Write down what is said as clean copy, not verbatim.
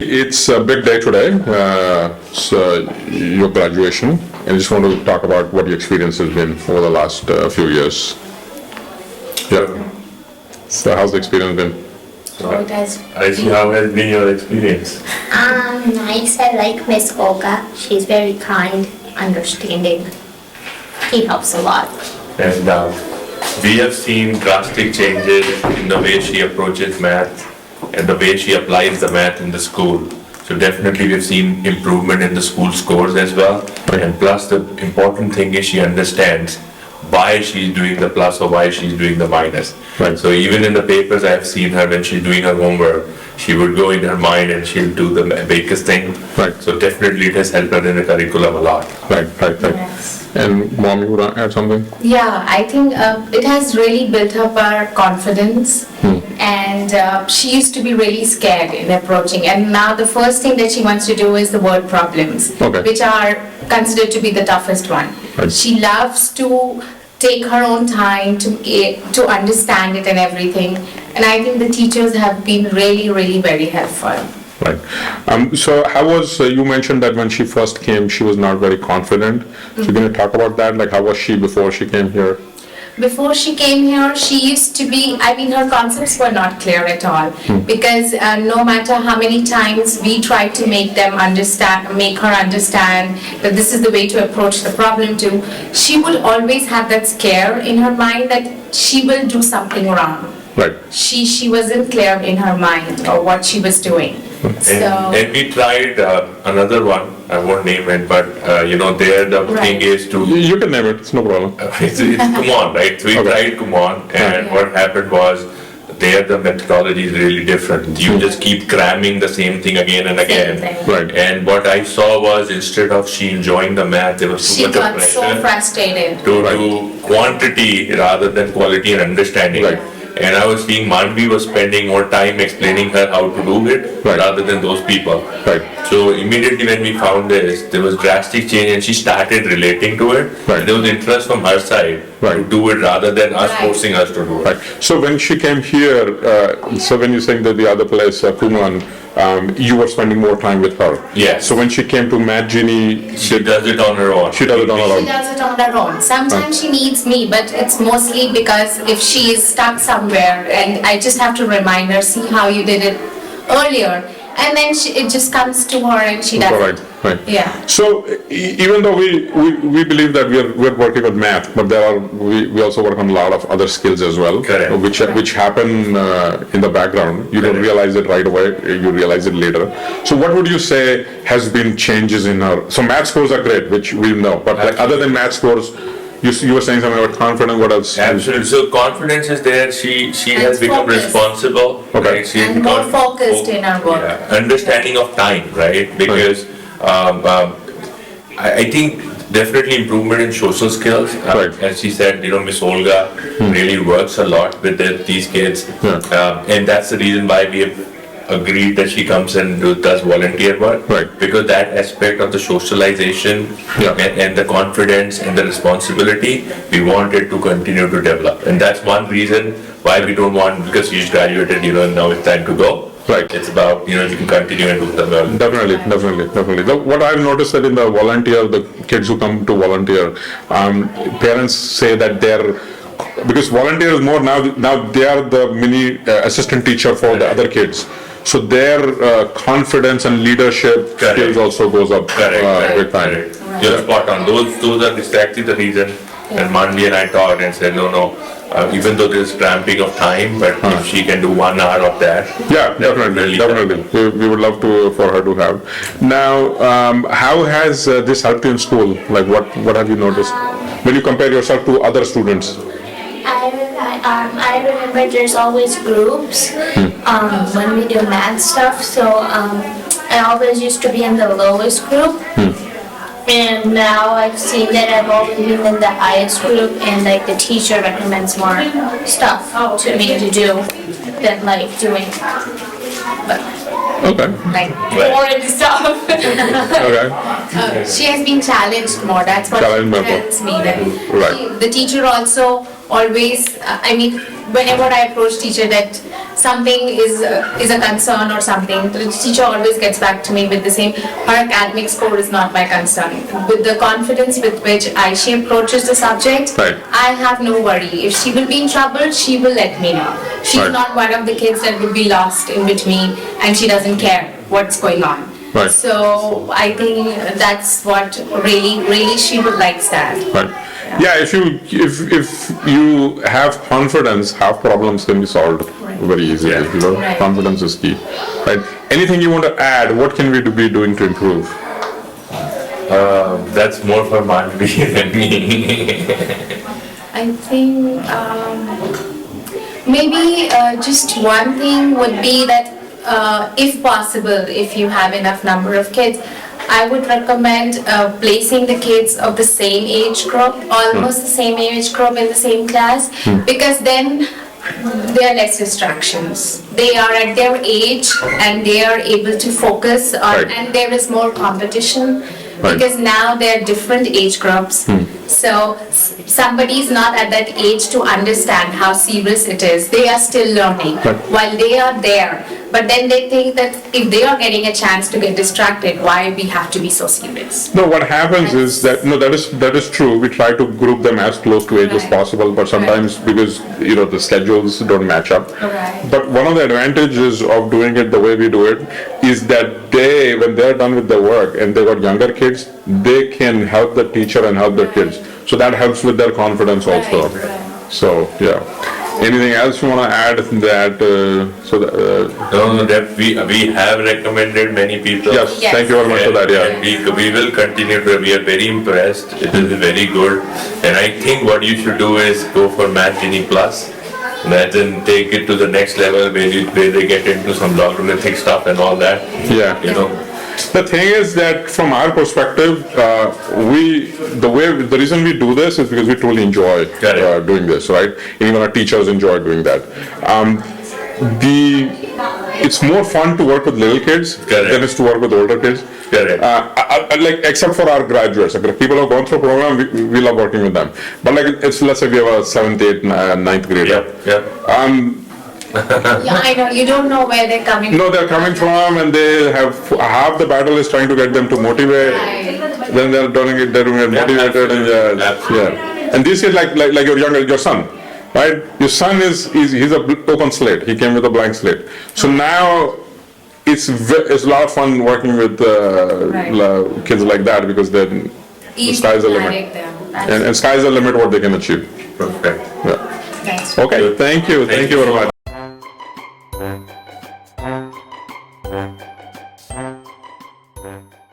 It's a big day today, so your graduation, and I just want to talk about what your experience has been over the last few years. Yeah. So how's the experience been? It has Aishi, how has been your experience? nice. I like Miss Olga. She's very kind, understanding. He helps a lot. And we have seen drastic changes in the way she approaches math and the way she applies the math in the school. So definitely we've seen improvement in the school scores as well. And plus the important thing is she understands why she's doing the plus or why she's doing the minus. Right. So even in the papers I've seen her when she's doing her homework, she would go in her mind and she'll do the baker's thing. Right. So definitely it has helped her in the curriculum a lot. Right. Yes. And Mom, you want to add something? Yeah, I think it has really built up her confidence, and she used to be really scared in approaching, and now the first thing that she wants to do is the word problems, Okay. which are considered to be the toughest one. Right. She loves to take her own time to understand it and everything, and I think the teachers have been really very helpful. Right. So how was, you mentioned that when she first came, she was not very confident. So can you talk about that? Like how was she before she came here? Before she came here, she used to be, I mean, her concepts were not clear at all. Because no matter how many times we tried to make her understand that this is the way to approach the problem too, she would always have that scare in her mind that she will do something wrong. Right. She wasn't clear in her mind or what she was doing. And we tried another one, I won't name it, but there the thing Right. is to, You can name it, it's no problem. it's Kumon, right? So we Okay. tried Kumon, and what happened was, there the methodology is really different. You just keep cramming the same thing again and again. thing. Right. And what I saw was, instead of she enjoying the math, there was too She much of got so pressure frustrated. to do quantity rather than quality and understanding. Right. And I was seeing Manvi was spending more time explaining her how to do it Right. rather than those people. Right. So immediately when we found this, there was drastic change and she started relating to it. Right. And there was interest from her side to Right. do it rather than us Right. forcing us to do it. Right. So when she came here, so when you're saying that the other place, Kumon, you were spending more time with her. Yes. So when she came to Matt Genie, She does it on her own. She does it on her She own. does it on her own. Sometimes she needs me, but it's mostly because if she is stuck somewhere and I just have to remind her, see how you did it earlier. And then it just comes to her and she does Right, it. right. Yeah. So even though we believe that we're working with math, but we also work on a lot of other skills as well. Correct. Which happen in the background. You don't Correct. realize it right away, you realize it later. So what would you say has been changes in her, so math scores are great, which we know, but like other than math scores, you were saying something about confidence, what else? Absolutely. So confidence is there. She has And become focus. responsible. Okay. Right? She has And more become focused in her work. Yeah. Understanding of time, right? Because I think definitely improvement in social skills. Right. As she said, Miss Olga really works a lot with these kids, Yeah. and that's the reason why we have agreed that she comes and does volunteer work. Right. Because that aspect of the socialization Yeah. and the confidence and the responsibility, we wanted to continue to develop. And that's one reason why we don't want, because she's graduated, and now it's time to go. Right. It's about, you can continue and do the work. Definitely. What I've noticed that in the kids who come to volunteer, parents say that because volunteers more now they are the mini assistant teacher for the other kids. So their confidence and leadership Correct. skills also goes up with time. Correct. You're spot on. Those are exactly the reason. And Manvi and I talked and said, no, even though there's cramping of time, but if she can do 1 hour of that. Yeah, definitely. We would love for her to have. Now, how has this helped you in school? Like what have you noticed when you compare yourself to other students? I remember there's always groups when we do math stuff, so I always used to be in the lowest group. And now I've seen that I've always been in the highest group, and like the teacher recommends more stuff to me to do than like doing Okay. Like boring stuff. Okay. she has been challenged more. That's what Challenged more. helps me. That Right. the teacher also always, I mean, whenever I approach teacher that something is a concern or something, the teacher always gets back to me with the same, her academic score is not my concern. With the confidence with which Aishi approaches the subject, Right. I have no worry. If she will be in trouble, she will let me know. She's Right. not one of the kids that would be lost in between and she doesn't care what's going on. Right. So I think that's what really she would like that. Right. Yeah, if you have confidence, half problems can be solved very easily. Yeah. You know, Right. confidence is key. Right. Anything you want to add? What can we be doing to improve? That's more for Manvi than me. I think maybe just one thing would be that if possible, if you have enough number of kids, I would recommend placing the kids of the same age group, almost the same age group in the same class, because then there are less distractions. They are at their age and they are able to focus on, Right. and there is more competition. Right. Because now there are different age groups. So somebody is not at that age to understand how serious it is. They are still learning Right. while they are there. But then they think that if they are getting a chance to get distracted, why we have to be so serious? No, what happens is that, no, that is true. We try to group them as close to age as Right. possible, but sometimes because, you know, the schedules don't match up. Right. But one of the advantages of doing it the way we do it is that they, when they're done with their work and they got younger kids, they can help the teacher and help their kids. So that helps with their confidence also. Right, right. So, yeah. Anything else you want to add that, No, that we have recommended many people. yes, Yes. thank you very much for that, yeah. And we will continue to, we are very impressed, it is very good. And I think what you should do is go for Math Genie Plus, and then take it to the next level where they get into some logarithmic stuff and all that. Yeah. You know, The thing is that from our perspective, the reason we do this is because we truly enjoy Correct. doing this, right? Even our teachers enjoy doing that. It's more fun to work with little kids Correct. than it's to work with older kids. Correct. Like except for our graduates, like people who have gone through a program, we love working with them. But like it's, let's say we have a 7th, 8th, 9th grader. yeah. Yeah, I know, you don't know where they're coming from. No, they're coming from and they have, half the battle is trying to get them to motivate. Then they're doing it motivated and yeah. And this is like your son, right? Your son he's a open slate. He came with a blank slate. So now it's a lot of fun working with kids like that because then the sky's the limit. Direct them. And sky's the limit what they can achieve. Perfect. Yeah. That's Okay, thank you very much. Thank you.